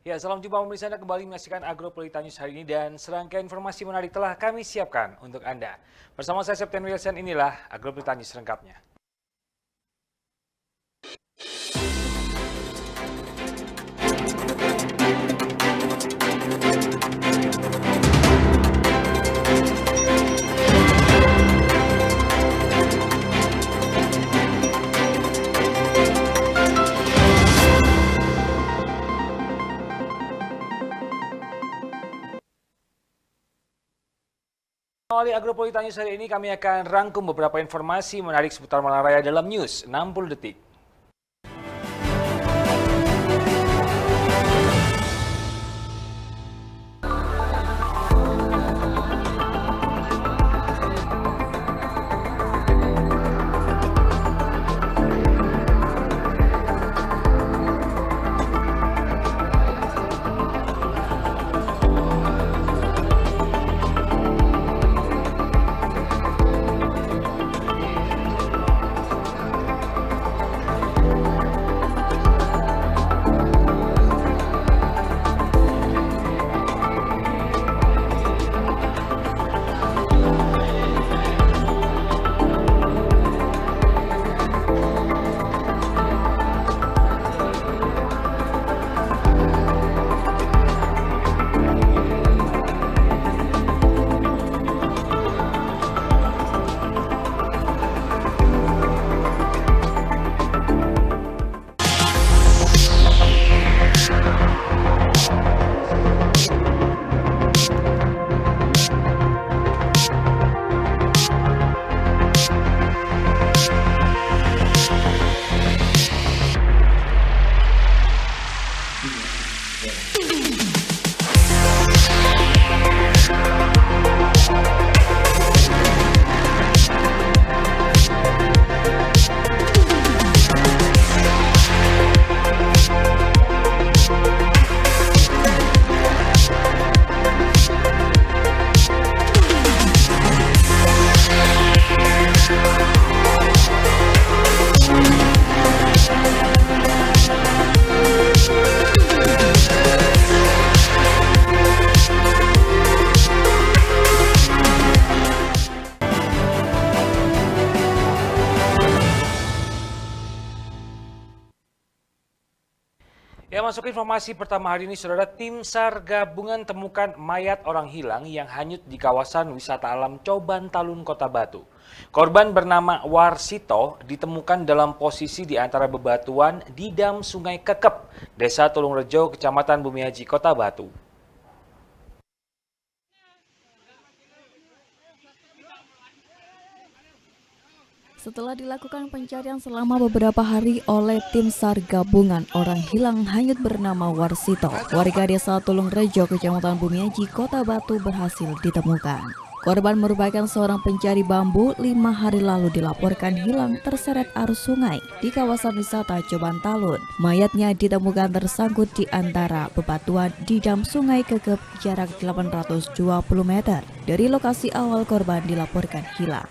Ya, salam jumpa pemirsa, Anda kembali menyaksikan Agropolitan News hari ini dan serangkaian informasi menarik telah kami siapkan untuk Anda. Bersama saya Septian Wilson, inilah Agropolitan News lengkapnya. Awali Agropolitan News hari ini kami akan rangkum beberapa informasi menarik seputar Malang Raya dalam news 60 detik. Ya, masuk informasi pertama hari ini, saudara. Tim SAR gabungan temukan mayat orang hilang yang hanyut di kawasan wisata alam Coban Talun, Kota Batu. Korban bernama Warsito ditemukan dalam posisi di antara bebatuan di dam Sungai Kekep, Desa Tulungrejo, Kecamatan Bumiaji, Kota Batu. Setelah dilakukan pencarian selama beberapa hari oleh tim SAR gabungan, orang hilang hanyut bernama Warsito, warga Desa Tulungrejo, Kecamatan Bumiaji, Kota Batu berhasil ditemukan. Korban merupakan seorang pencari bambu. 5 hari lalu dilaporkan hilang terseret arus sungai di kawasan wisata Coban Talun. Mayatnya ditemukan tersangkut di antara bebatuan di dam Sungai Kekep jarak 820 meter dari lokasi awal korban dilaporkan hilang.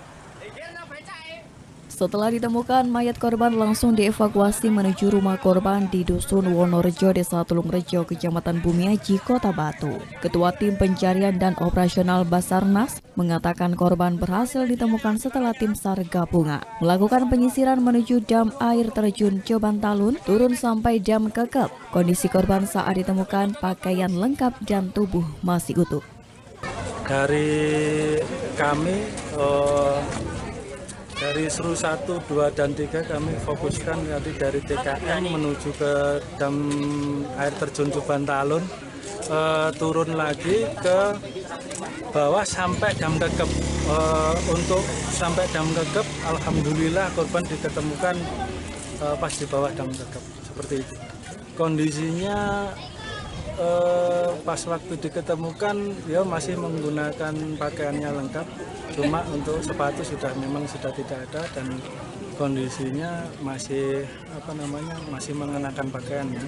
Setelah ditemukan, mayat korban langsung dievakuasi menuju rumah korban di Dusun Wonorejo, Desa Tulungrejo, Kecamatan Bumiaji, Kota Batu. Ketua Tim Pencarian dan Operasional Basarnas mengatakan korban berhasil ditemukan setelah tim SAR gabungan melakukan penyisiran menuju dam air terjun Coban Talun, turun sampai dam Kekep. Kondisi korban saat ditemukan pakaian lengkap dan tubuh masih utuh. Dari kami dari SRU 1, 2, dan 3 kami fokuskan nanti dari TKM menuju ke dam air terjun Coban Talun, turun lagi ke bawah sampai dam Kekep. Untuk sampai dam Kekep, alhamdulillah korban diketemukan pas di bawah dam Kekep, seperti itu. Kondisinya pas waktu diketemukan ya masih menggunakan pakaiannya lengkap, cuma untuk sepatu memang sudah tidak ada dan kondisinya masih masih mengenakan pakaiannya.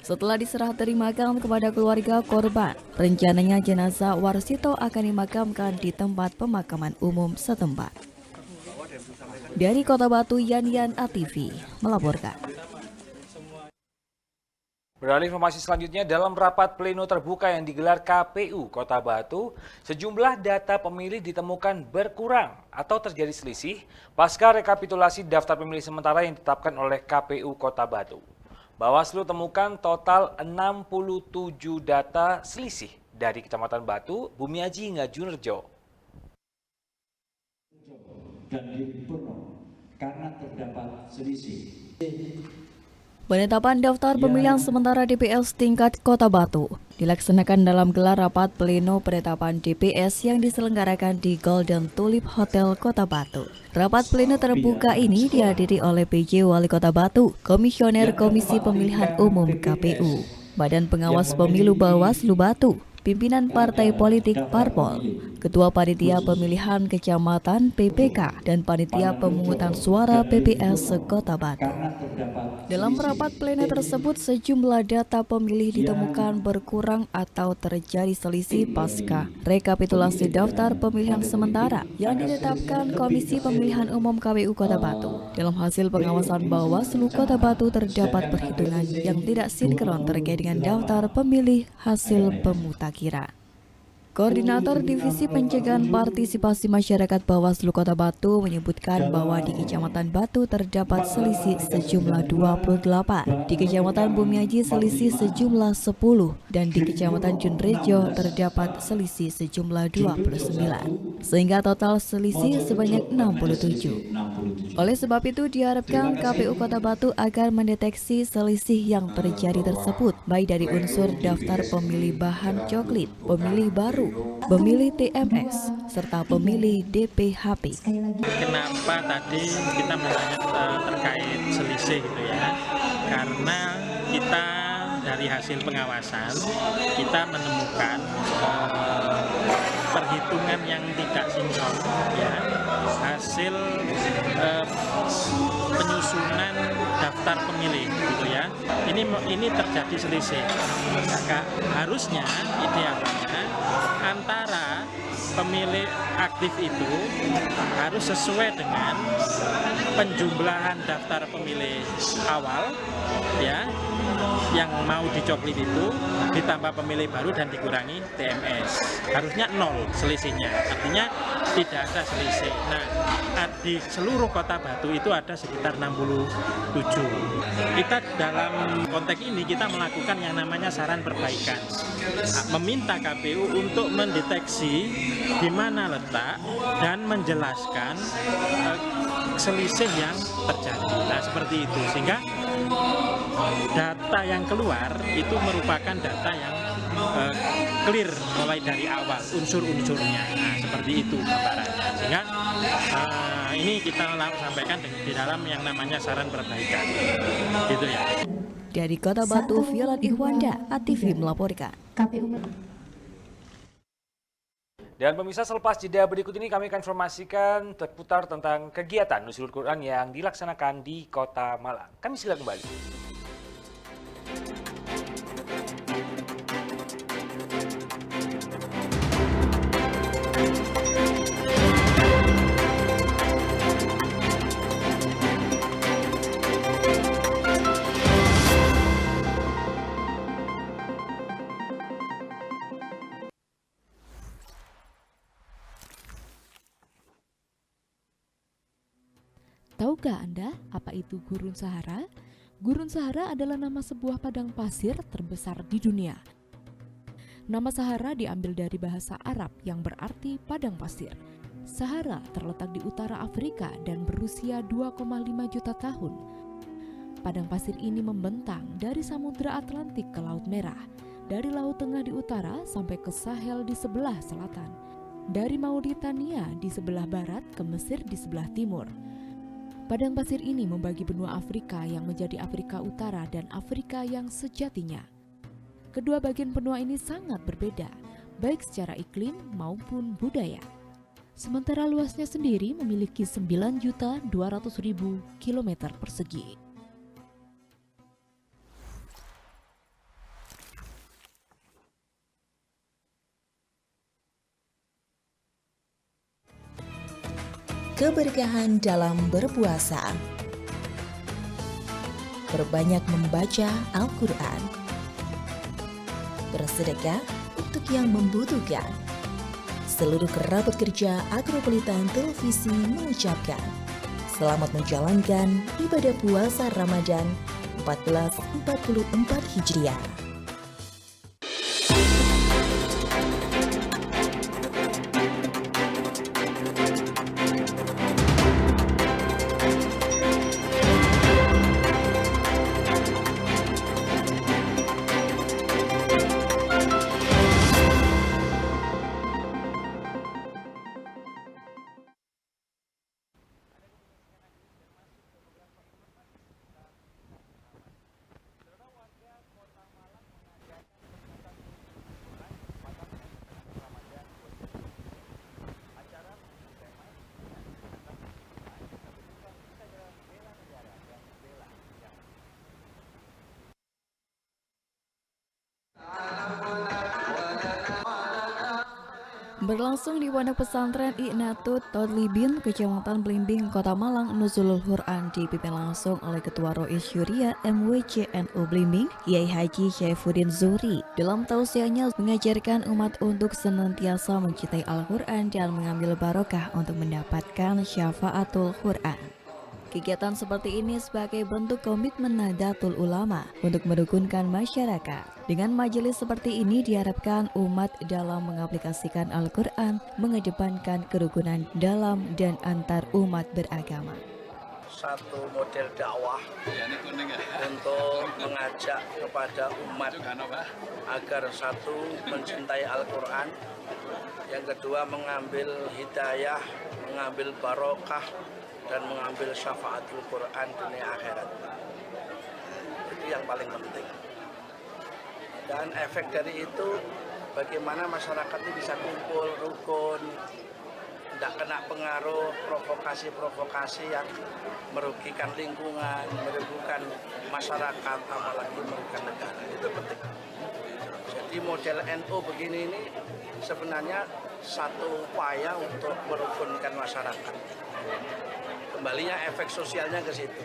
Setelah diserah terimakan kepada keluarga korban, rencananya jenazah Warsito akan dimakamkan di tempat pemakaman umum setempat. Dari Kota Batu, Yan ATV melaporkan. Beralih informasi selanjutnya, dalam rapat pleno terbuka yang digelar KPU Kota Batu, sejumlah data pemilih ditemukan berkurang atau terjadi selisih pasca rekapitulasi daftar pemilih sementara yang ditetapkan oleh KPU Kota Batu. Bawaslu temukan total 67 data selisih dari Kecamatan Batu, Bumiaji hingga Junerjo. Dan Dipuno karena terdapat selisih. Penetapan daftar pemilihan sementara DPS tingkat Kota Batu dilaksanakan dalam gelar rapat pleno penetapan DPS yang diselenggarakan di Golden Tulip Hotel Kota Batu. Rapat pleno terbuka ini dihadiri oleh PJ Wali Kota Batu, Komisioner Komisi Pemilihan Umum KPU, Badan Pengawas Pemilu Bawaslu Batu, pimpinan partai politik Parpol, Ketua Panitia Pemilihan Kecamatan PPK, dan Panitia Pemungutan Suara PPS Kota Batu. Dalam rapat pleno tersebut, sejumlah data pemilih ditemukan berkurang atau terjadi selisih pasca rekapitulasi daftar pemilihan sementara yang ditetapkan Komisi Pemilihan Umum KPU Kota Batu. Dalam hasil pengawasan Bawaslu Kota Batu terdapat perhitungan yang tidak sinkron terkait dengan daftar pemilih hasil pemutakhiran. Koordinator Divisi Pencegahan Partisipasi Masyarakat Bawaslu Kota Batu menyebutkan bahwa di Kecamatan Batu terdapat selisih sejumlah 28, di Kecamatan Bumiaji selisih sejumlah 10, dan di Kecamatan Junerjo terdapat selisih sejumlah 29, sehingga total selisih sebanyak 67. Oleh sebab itu diharapkan KPU Kota Batu agar mendeteksi selisih yang terjadi tersebut, baik dari unsur daftar pemilih bahan coklit, pemilih baru, pemilih TMS, serta pemilih DPHP. Kenapa tadi kita menanya terkait selisih gitu ya? Karena kita dari hasil pengawasan kita menemukan perhitungan yang tidak sinkron ya, hasil penyusunan daftar pemilih gitu ya. Ini terjadi selisih. Maka harusnya idealnya antara pemilih aktif itu harus sesuai dengan penjumlahan daftar pemilih awal ya, yang mau dicoklit itu ditambah pemilih baru dan dikurangi TMS. Harusnya 0 selisihnya, artinya tidak ada selisih. Nah, di seluruh Kota Batu itu ada sekitar 67. Kita dalam konteks ini kita melakukan yang namanya saran perbaikan, meminta KPU untuk mendeteksi di mana letak dan menjelaskan selisih yang terjadi. Nah, seperti itu, sehingga data yang keluar itu merupakan data yang clear mulai dari awal unsur-unsurnya. Nah, seperti itu gambarannya. Sehingga ini kita sampaikan di dalam yang namanya saran perbaikan. Gitu ya. Dari Kota Batu, Violet Ihwanda, ATV melaporkan. Dan pemirsa, selepas jeda berikut ini kami akan informasikan terputar tentang kegiatan Nuzulul Quran yang dilaksanakan di Kota Malang. Kami silakan kembali. Tahukah Anda apa itu Gurun Sahara? Gurun Sahara adalah nama sebuah padang pasir terbesar di dunia. Nama Sahara diambil dari bahasa Arab yang berarti padang pasir. Sahara terletak di utara Afrika dan berusia 2,5 juta tahun. Padang pasir ini membentang dari Samudra Atlantik ke Laut Merah, dari Laut Tengah di utara sampai ke Sahel di sebelah selatan, dari Mauritania di sebelah barat ke Mesir di sebelah timur. Padang pasir ini membagi benua Afrika yang menjadi Afrika Utara dan Afrika yang sejatinya. Kedua bagian benua ini sangat berbeda, baik secara iklim maupun budaya. Sementara luasnya sendiri memiliki 9.200.000 km persegi. Keberkahan dalam berpuasa. Perbanyak membaca Al-Quran. bersedekah untuk yang membutuhkan. Seluruh kerabat kerja Agropolitan Televisi mengucapkan selamat menjalankan ibadah puasa Ramadan 1444 Hijriah. Berlangsung di Pondok Pesantren I'natut Todlibin, Kecamatan Blimbing, Kota Malang, Nuzulul Quran dipimpin langsung oleh Ketua Rois Syuriah MWCNU Blimbing, Kiai Haji Syaifuddin Zuhri. Dalam tausiahnya mengajarkan umat untuk senantiasa mencintai Al-Quran dan mengambil barokah untuk mendapatkan syafaatul Quran. Kegiatan seperti ini sebagai bentuk komitmen Nahdlatul Ulama untuk merukunkan masyarakat. Dengan majelis seperti ini diharapkan umat dalam mengaplikasikan Al-Quran mengedepankan kerukunan dalam dan antar umat beragama. Satu model dakwah untuk mengajak kepada umat agar satu mencintai Al-Quran, yang kedua mengambil hidayah, mengambil barokah, dan mengambil syafaatul Quran dunia akhirat. Itu yang paling penting. Dan efek dari itu bagaimana masyarakat ini bisa kumpul, rukun, tidak kena pengaruh provokasi-provokasi yang merugikan lingkungan, merugikan masyarakat, apalagi merugikan negara. Itu penting. Jadi model NU begini ini sebenarnya satu upaya untuk merukunkan masyarakat. Kembalinya efek sosialnya ke situ.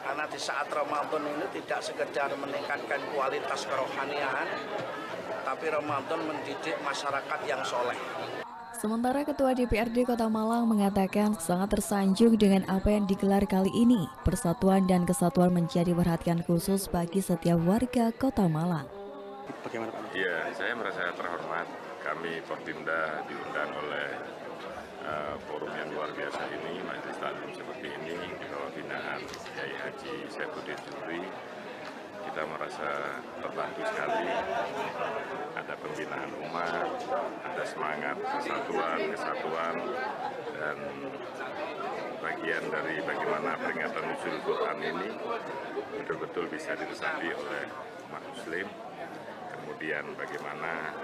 Karena di saat Ramadan ini tidak sekedar meningkatkan kualitas kerohanian, tapi Ramadan mendidik masyarakat yang soleh. Sementara Ketua DPRD Kota Malang mengatakan sangat tersanjung dengan apa yang digelar kali ini. Persatuan dan kesatuan menjadi perhatian khusus bagi setiap warga Kota Malang. Bagaimana Pak? Ya, saya merasa terhormat. Kami Porpimda diundang oleh forum yang luar biasa ini, majelis taklim seperti ini di bawah binaan Kiai Haji Syaifuddin Zuhri. Kita merasa terbantu sekali. Ada pembinaan umat, ada semangat persatuan, kesatuan, dan bagian dari bagaimana peringatan Nuzulul Quran ini betul-betul bisa diresapi oleh umat Muslim. Kemudian bagaimana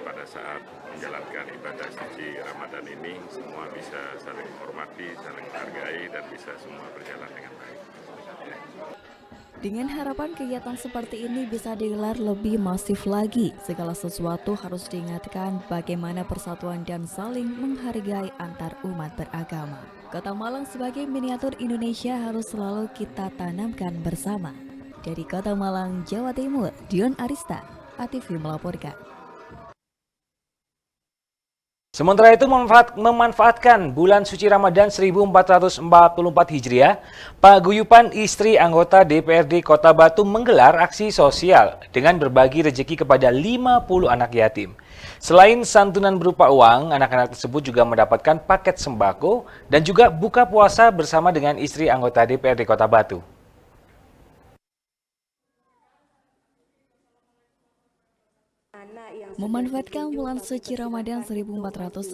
pada saat menjalankan ibadah suci Ramadan ini semua bisa saling menghormati, saling menghargai, dan bisa semua berjalan dengan baik. Dengan harapan kegiatan seperti ini bisa digelar lebih masif lagi, segala sesuatu harus diingatkan bagaimana persatuan dan saling menghargai antar umat beragama. Kota Malang sebagai miniatur Indonesia harus selalu kita tanamkan bersama. Dari Kota Malang, Jawa Timur, Dion Arista, ATV melaporkan. Sementara itu memanfaatkan bulan suci Ramadan 1444 Hijriah, paguyuban istri anggota DPRD Kota Batu menggelar aksi sosial dengan berbagi rezeki kepada 50 anak yatim. Selain santunan berupa uang, anak-anak tersebut juga mendapatkan paket sembako dan juga buka puasa bersama dengan istri anggota DPRD Kota Batu. Memanfaatkan bulan suci Ramadan 1444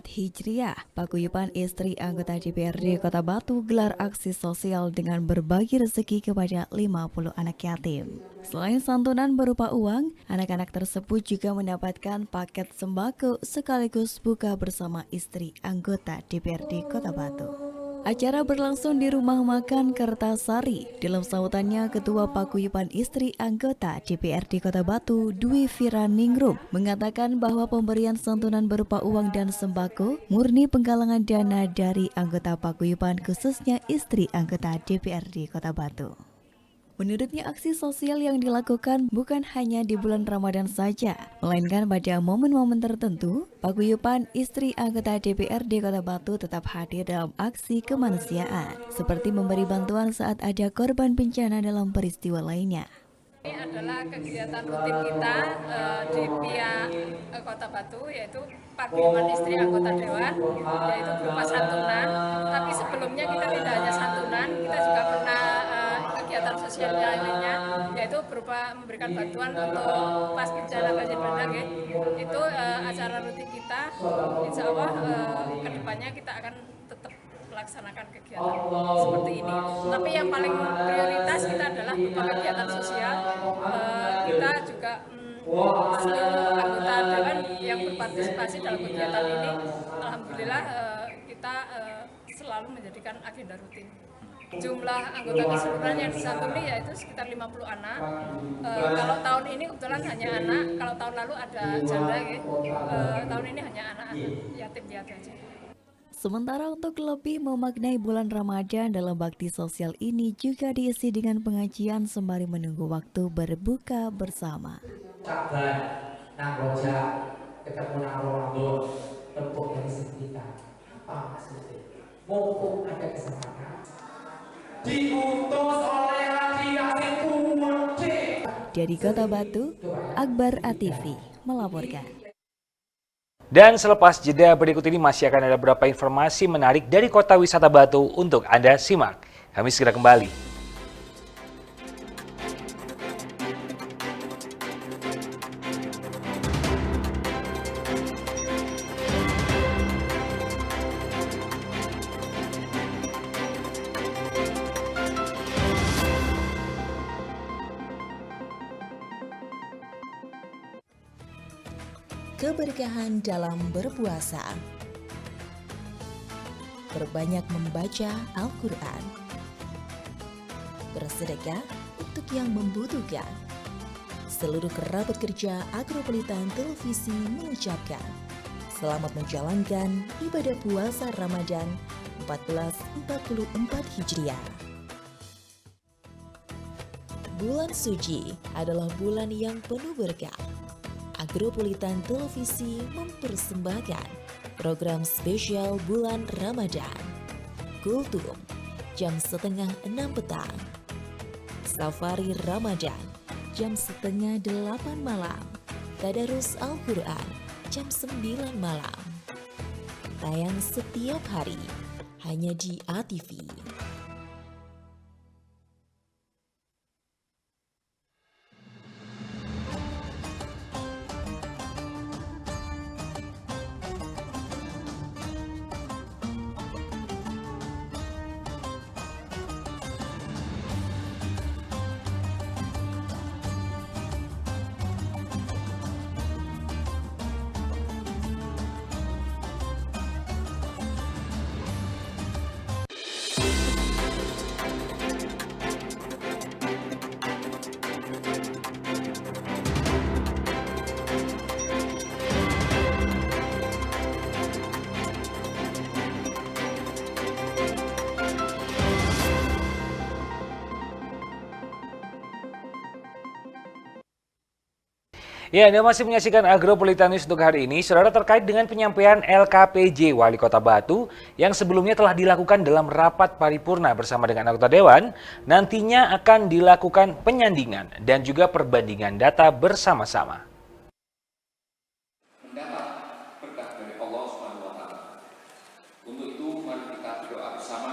Hijriah, paguyuban istri anggota DPRD Kota Batu gelar aksi sosial dengan berbagi rezeki kepada 50 anak yatim. Selain santunan berupa uang, anak-anak tersebut juga mendapatkan paket sembako sekaligus buka bersama istri anggota DPRD Kota Batu. Acara berlangsung di Rumah Makan Kertasari. Dalam sambutannya, Ketua Paguyuban Istri Anggota DPRD Kota Batu, Dwi Viraningrum, mengatakan bahwa pemberian santunan berupa uang dan sembako murni penggalangan dana dari anggota paguyuban, khususnya istri anggota DPRD Kota Batu. Menurutnya aksi sosial yang dilakukan bukan hanya di bulan Ramadan saja, melainkan pada momen-momen tertentu, paguyuban istri anggota DPRD Kota Batu tetap hadir dalam aksi kemanusiaan, seperti memberi bantuan saat ada korban bencana dalam peristiwa lainnya. Ini adalah kegiatan rutin kita di pihak Kota Batu, yaitu paguyuban istri anggota dewan, yaitu berupa santunan. Tapi sebelumnya kita tidak hanya santunan, kita juga pernah kegiatan sosial lainnya, yaitu berupa memberikan bantuan untuk pas bencana banjir bandang. Itu acara rutin kita. Insya Allah kedepannya kita akan tetap melaksanakan kegiatan seperti ini. Tapi yang paling prioritas kita adalah berupa kegiatan sosial. Kita juga seluruh anggota dewan yang berpartisipasi dalam kegiatan ini, alhamdulillah kita selalu menjadikan agenda rutin. Jumlah anggota keseluruhan yang disantuni yaitu sekitar 50 anak. Kalau tahun ini kebetulan hanya anak, kalau tahun lalu ada janda, tahun ini hanya anak-anak yatim piatu aja. Sementara untuk lebih memaknai bulan Ramadan dalam bakti sosial ini juga diisi dengan pengajian sembari menunggu waktu berbuka bersama. Sabar, nang rojak, ketemu nang Ramadan, tepuk dari sekitar. Apa maksudnya? Mumpung ada kesempatan. Diutus oleh Raja Yasin Kuwede. Dari Kota Batu, Akbar ATV melaporkan. Dan selepas jeda berikut ini masih akan ada beberapa informasi menarik dari Kota Wisata Batu untuk Anda simak. Kami segera kembali. Keberkahan dalam berpuasa. Perbanyak membaca Al-Quran. Bersedekah untuk yang membutuhkan. Seluruh kerabat kerja Agropolitan Televisi mengucapkan selamat menjalankan ibadah puasa Ramadan 1444 Hijriah. Bulan suci adalah bulan yang penuh berkah. Agropolitan Televisi mempersembahkan program spesial bulan Ramadan. Kultum jam 5:30 petang. Safari Ramadan jam 7:30 malam. Tadarus Al-Quran jam 9 malam. Tayang setiap hari hanya di ATV. Ya, Anda masih menyaksikan Agropolitan News untuk hari ini. Saudara, terkait dengan penyampaian LKPJ Wali Kota Batu yang sebelumnya telah dilakukan dalam rapat paripurna bersama dengan anggota Dewan, nantinya akan dilakukan penyandingan dan juga perbandingan data bersama-sama. Mendapat berkah dari Allah Subhanahu wa Ta'ala. Untuk itu, mari kita berdoa bersama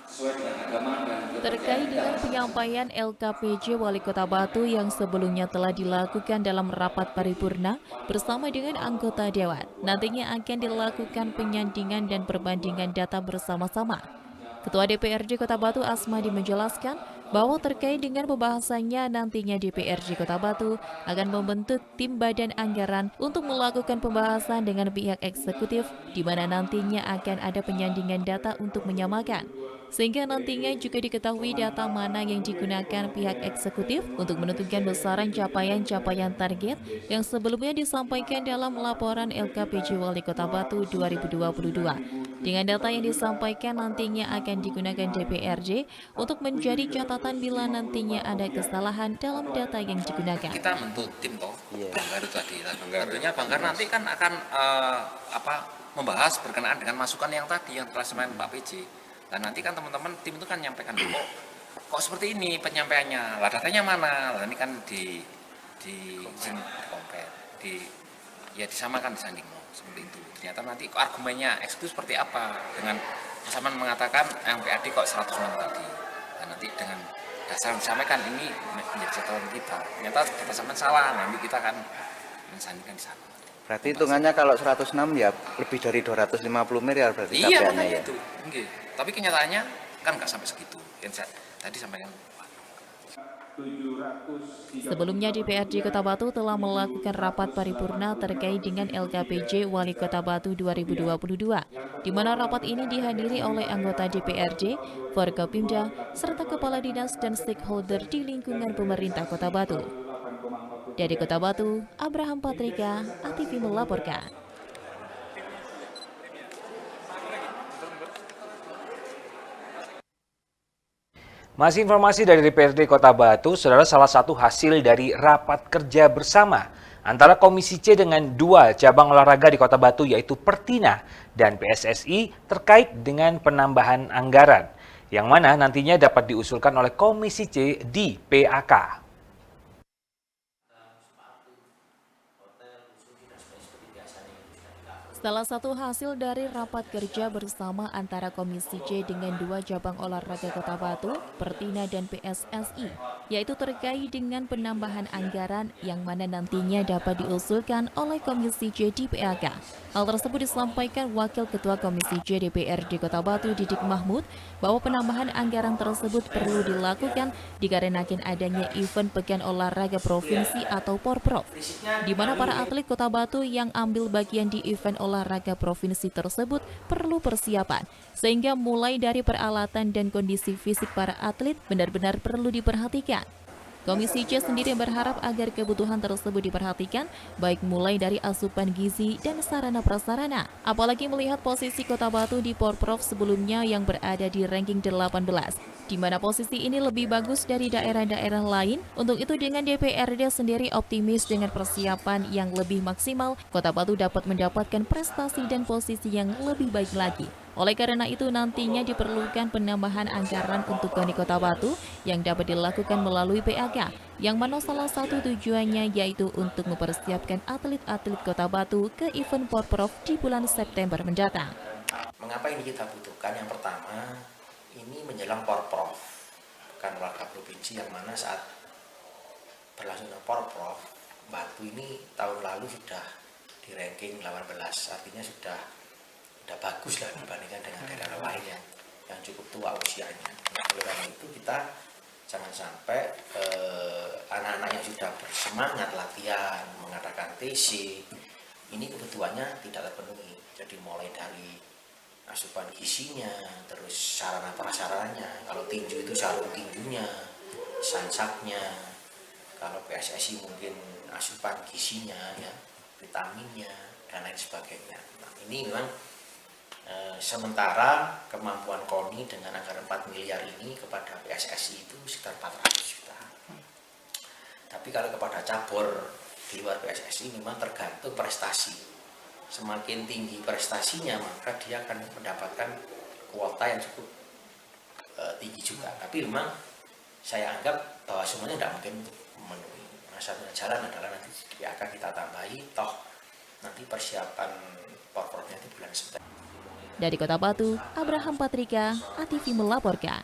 sesuai dengan agama dan Terkait dengan penyampaian LKPJ Wali Kota Batu yang sebelumnya telah dilakukan dalam rapat paripurna bersama dengan anggota Dewan, nantinya akan dilakukan penyandingan dan perbandingan data bersama-sama. Ketua DPRD Kota Batu Asmadi menjelaskan bahwa terkait dengan pembahasannya nantinya DPRD Kota Batu akan membentuk tim badan anggaran untuk melakukan pembahasan dengan pihak eksekutif di mana nantinya akan ada penyandingan data untuk menyamakan. sehingga nantinya juga diketahui data mana yang digunakan pihak eksekutif untuk menentukan besaran capaian-capaian target yang sebelumnya disampaikan dalam laporan LKPJ Wali Kota Batu 2022. Dengan data yang disampaikan nantinya akan digunakan DPRD untuk menjadi catatan bila nantinya ada kesalahan dalam data yang digunakan. Kita bentuk tim toh, Banggar tadi. Tentunya Banggar nanti kan akan membahas berkenaan dengan masukan yang tadi yang telah disampaikan Pak PJ. Dan nanti kan teman-teman tim itu kan menyampaikan, kok seperti ini penyampaiannya, lah datanya mana? Lah ini kan disamakan disanding seperti itu. Ternyata nanti argumennya eksekutif seperti apa dengan sama mengatakan yang PAD kok 100 tadi. Dan nanti dengan dasar yang disampaikan ini menjadi catatan kita. Ternyata kita sampai salah, nanti kita akan mensandingkan di sana. Berarti hitungannya kalau 106 ya lebih dari 250 miliar berarti capaiannya ya? Itu. Okay. Tapi kenyataannya kan nggak sampai segitu. Yang tadi sampaikan. Sebelumnya DPRD Kota Batu telah melakukan rapat paripurna terkait dengan LKPJ Wali Kota Batu 2022, di mana rapat ini dihadiri oleh anggota DPRD, Forkopimda, serta kepala dinas dan stakeholder di lingkungan pemerintah Kota Batu. Dari Kota Batu, Abraham Patrika, ATV melaporkan. Masih informasi dari DPRD Kota Batu, saudara, salah satu hasil dari rapat kerja bersama antara Komisi C dengan dua cabang olahraga di Kota Batu yaitu Pertina dan PSSI terkait dengan penambahan anggaran, yang mana nantinya dapat diusulkan oleh Komisi C di PAK. Salah satu hasil dari rapat kerja bersama antara Komisi C dengan dua cabang olahraga Kota Batu, Pertina dan PSSI, yaitu terkait dengan penambahan anggaran yang mana nantinya dapat diusulkan oleh Komisi C di PAK. Hal tersebut disampaikan Wakil Ketua Komisi C DPRD Kota Batu, Didik Mahmud, bahwa penambahan anggaran tersebut perlu dilakukan dikarenakan adanya event Pekan Olahraga Provinsi atau Porprov, di mana para atlet Kota Batu yang ambil bagian di event olahraga provinsi tersebut perlu persiapan, sehingga mulai dari peralatan dan kondisi fisik para atlet benar-benar perlu diperhatikan. Komisi C sendiri berharap agar kebutuhan tersebut diperhatikan, baik mulai dari asupan gizi dan sarana prasarana. Apalagi melihat posisi Kota Batu di Porprov sebelumnya yang berada di ranking 18, di mana posisi ini lebih bagus dari daerah-daerah lain. Untuk itu dengan DPRD sendiri optimis dengan persiapan yang lebih maksimal, Kota Batu dapat mendapatkan prestasi dan posisi yang lebih baik lagi. Oleh karena itu nantinya diperlukan penambahan anggaran untuk KONI Kota Batu yang dapat dilakukan melalui PAK, yang mana salah satu tujuannya yaitu untuk mempersiapkan atlet-atlet Kota Batu ke event Porprov di bulan September mendatang. Mengapa ini kita butuhkan? Yang pertama, ini menjelang Porprov, Pekan Olahraga Provinsi, yang mana saat berlangsungnya Porprov, Batu ini tahun lalu sudah di ranking 18, artinya sudah bagus lah dibandingkan dengan daerah lain yang cukup tua usianya. Nah, oleh karena itu kita jangan sampai anak-anak yang sudah bersemangat latihan, mengadakan TC, ini kebutuhannya tidak terpenuhi. Jadi mulai dari asupan gizinya, terus sarana prasarananya, kalau tinju itu sarung tinjunya, sansaknya, kalau PSSI mungkin asupan gizinya, ya, vitaminnya, dan lain sebagainya. Nah, ini memang sementara kemampuan KONI dengan anggaran 4 miliar ini kepada PSSI itu sekitar 400 juta. Tapi kalau kepada cabur di luar PSSI memang tergantung prestasi. Semakin tinggi prestasinya maka dia akan mendapatkan kuota yang cukup tinggi juga. Tapi memang saya anggap bahwa semuanya tidak mungkin memenuhi. Satunya jalan adalah nanti akan kita tambahi, toh nanti persiapan Porprovnya itu bulan September. Dari Kota Batu, Abraham Patrika, ATV melaporkan.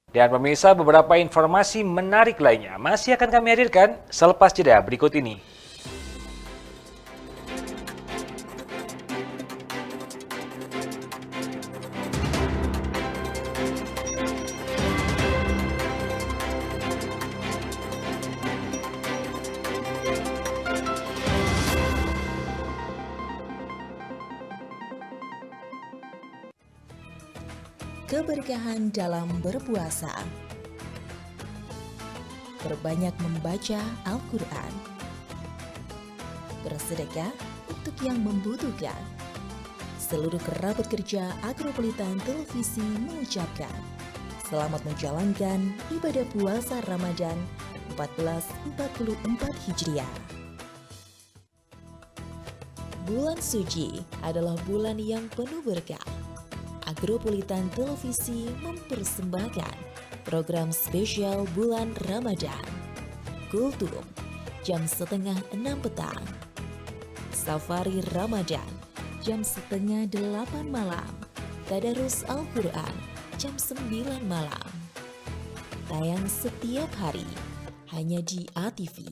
Dan pemirsa, beberapa informasi menarik lainnya masih akan kami hadirkan selepas jeda berikut ini. keberkahan dalam berpuasa. Perbanyak membaca Al-Quran. Bersedekah untuk yang membutuhkan. Seluruh kerabat kerja Agropolitan Televisi mengucapkan selamat menjalankan ibadah puasa Ramadan 1444 Hijriah. Bulan suci adalah bulan yang penuh berkah. Agropolitan Televisi mempersembahkan program spesial bulan Ramadan. Kultum jam 5:30 petang. Safari Ramadan jam 7:30 malam. Tadarus Al-Quran jam 9 malam. Tayang setiap hari hanya di ATV.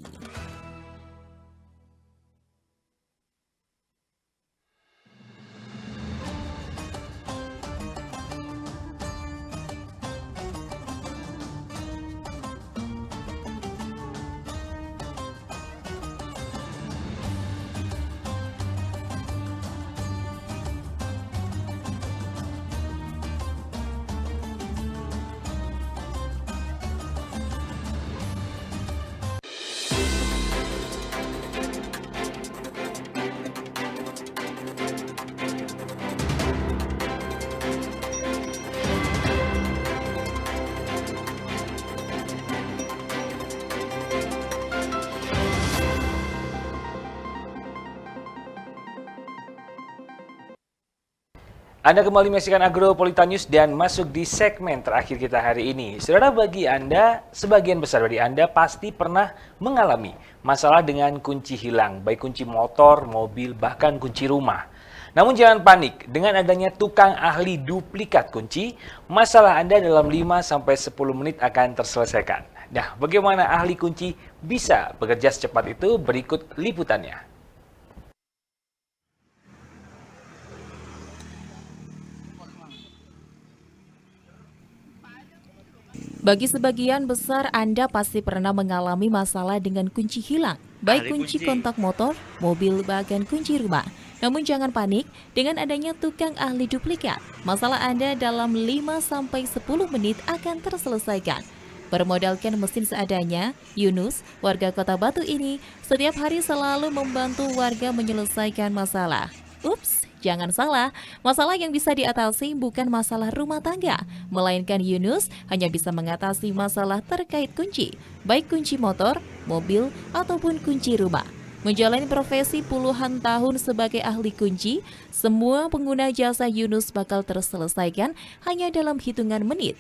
Anda kembali menyaksikan Agropolitan News dan masuk di segmen terakhir kita hari ini. Saudara, bagi Anda, sebagian besar dari Anda pasti pernah mengalami masalah dengan kunci hilang, baik kunci motor, mobil, bahkan kunci rumah. Namun jangan panik, dengan adanya tukang ahli duplikat kunci, masalah Anda dalam 5-10 menit akan terselesaikan. Nah, bagaimana ahli kunci bisa bekerja secepat itu? Berikut liputannya. Bagi sebagian besar Anda pasti pernah mengalami masalah dengan kunci hilang, baik kunci kontak motor, mobil, bahkan kunci rumah. Namun jangan panik, dengan adanya tukang ahli duplikat, masalah Anda dalam 5-10 menit akan terselesaikan. Bermodalkan mesin seadanya, Yunus, warga Kota Batu ini, setiap hari selalu membantu warga menyelesaikan masalah. Ups, jangan salah, masalah yang bisa diatasi bukan masalah rumah tangga, melainkan Yunus hanya bisa mengatasi masalah terkait kunci, baik kunci motor, mobil, ataupun kunci rumah. Menjalani profesi puluhan tahun sebagai ahli kunci, semua pengguna jasa Yunus bakal terselesaikan hanya dalam hitungan menit.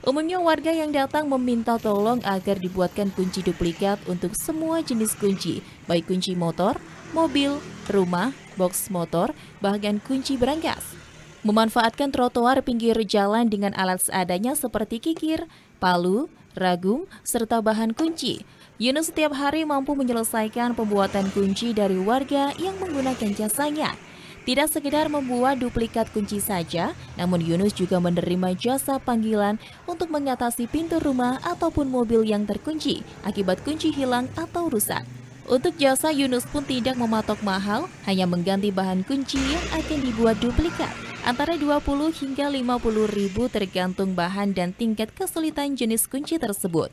Umumnya warga yang datang meminta tolong agar dibuatkan kunci duplikat untuk semua jenis kunci, baik kunci motor, mobil, rumah, box motor, bahkan kunci berangkas. Memanfaatkan trotoar pinggir jalan dengan alat seadanya seperti kikir, palu, ragung, serta bahan kunci. Yunus setiap hari mampu menyelesaikan pembuatan kunci dari warga yang menggunakan jasanya. Tidak sekedar membuat duplikat kunci saja, namun Yunus juga menerima jasa panggilan untuk mengatasi pintu rumah ataupun mobil yang terkunci akibat kunci hilang atau rusak. Untuk jasa Yunus pun tidak mematok mahal, hanya mengganti bahan kunci yang akan dibuat duplikat. Antara 20 hingga 50 ribu tergantung bahan dan tingkat kesulitan jenis kunci tersebut.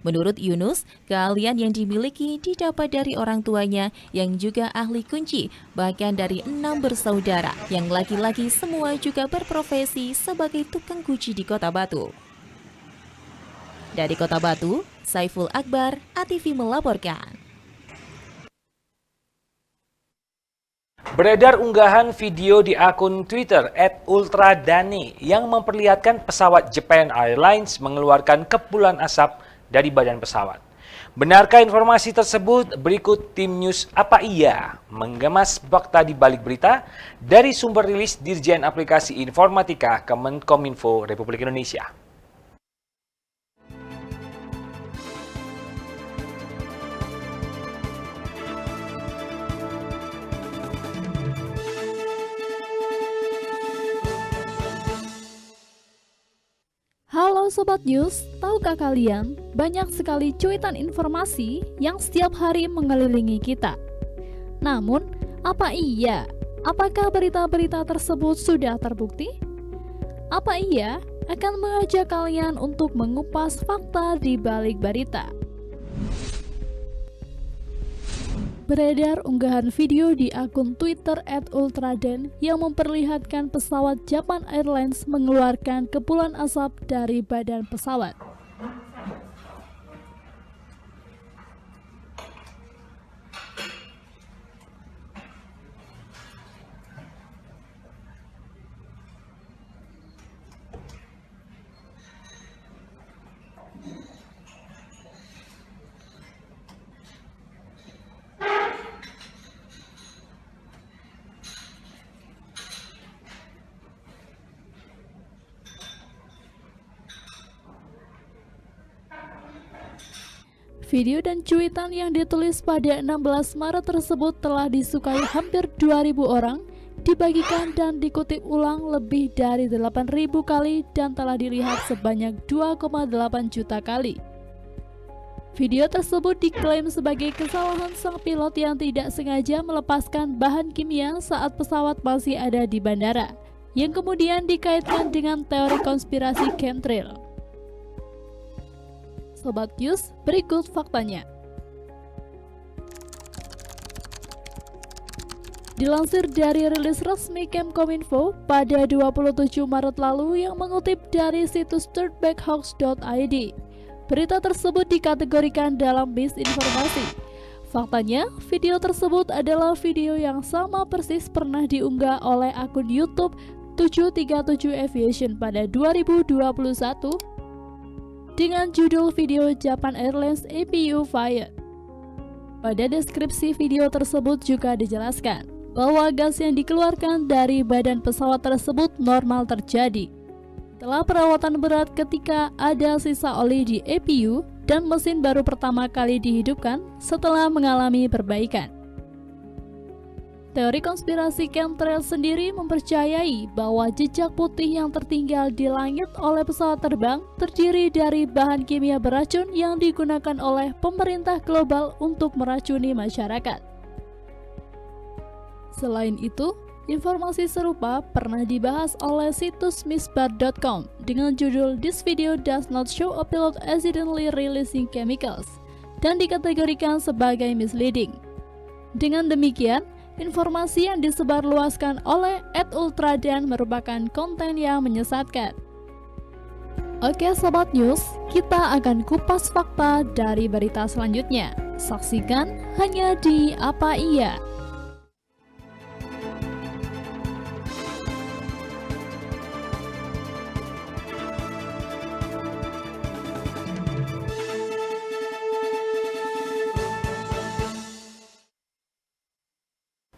Menurut Yunus, keahlian yang dimiliki didapat dari orang tuanya yang juga ahli kunci, bahkan dari 6 bersaudara yang laki-laki semua juga berprofesi sebagai tukang kunci di Kota Batu. Dari Kota Batu, Saiful Akbar, ATV melaporkan. Beredar unggahan video di akun Twitter @ultradane yang memperlihatkan pesawat Japan Airlines mengeluarkan kepulan asap dari badan pesawat. Benarkah informasi tersebut? Berikut tim news Apa Iya mengemas fakta di balik berita dari sumber rilis Dirjen Aplikasi Informatika Kemenkominfo Republik Indonesia. Halo Sobat News, tahukah kalian banyak sekali cuitan informasi yang setiap hari mengelilingi kita. Namun, apa iya? Apakah berita-berita tersebut sudah terbukti? Apa Iya akan mengajak kalian untuk mengupas fakta di balik berita. Beredar unggahan video di akun Twitter @ultraden yang memperlihatkan pesawat Japan Airlines mengeluarkan kepulan asap dari badan pesawat. Video dan cuitan yang ditulis pada 16 Maret tersebut telah disukai hampir 2.000 orang, dibagikan dan dikutip ulang lebih dari 8.000 kali dan telah dilihat sebanyak 2,8 juta kali. Video tersebut diklaim sebagai kesalahan sang pilot yang tidak sengaja melepaskan bahan kimia saat pesawat masih ada di bandara, yang kemudian dikaitkan dengan teori konspirasi chemtrail. Sobat News, berikut faktanya. Dilansir dari rilis resmi Kemkominfo pada 27 Maret lalu yang mengutip dari situs thirdbackhoax.id, berita tersebut dikategorikan dalam misinformasi. Faktanya, video tersebut adalah video yang sama persis pernah diunggah oleh akun YouTube 737 Aviation pada 2021 dengan judul video Japan Airlines APU Fire. Pada deskripsi video tersebut juga dijelaskan bahwa gas yang dikeluarkan dari badan pesawat tersebut normal terjadi setelah perawatan berat ketika ada sisa oli di APU dan mesin baru pertama kali dihidupkan setelah mengalami perbaikan. Teori konspirasi chemtrail sendiri mempercayai bahwa jejak putih yang tertinggal di langit oleh pesawat terbang terdiri dari bahan kimia beracun yang digunakan oleh pemerintah global untuk meracuni masyarakat. Selain itu, informasi serupa pernah dibahas oleh situs misbar.com dengan judul "This video does not show a pilot accidentally releasing chemicals" dan dikategorikan sebagai misleading. Dengan demikian, informasi yang disebarluaskan oleh @ultraden merupakan konten yang menyesatkan. Oke Sobat News, kita akan kupas fakta dari berita selanjutnya. Saksikan hanya di Apa Iya.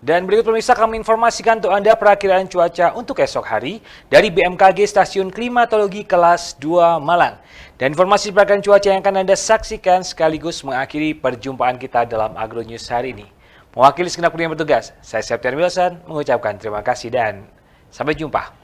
Dan berikut pemirsa kami informasikan untuk Anda perakiraan cuaca untuk esok hari dari BMKG Stasiun Klimatologi Kelas 2 Malang. Dan informasi perakiraan cuaca yang akan Anda saksikan sekaligus mengakhiri perjumpaan kita dalam Agro News hari ini. Mewakili segenap kru yang bertugas, saya Septian Wilson mengucapkan terima kasih dan sampai jumpa.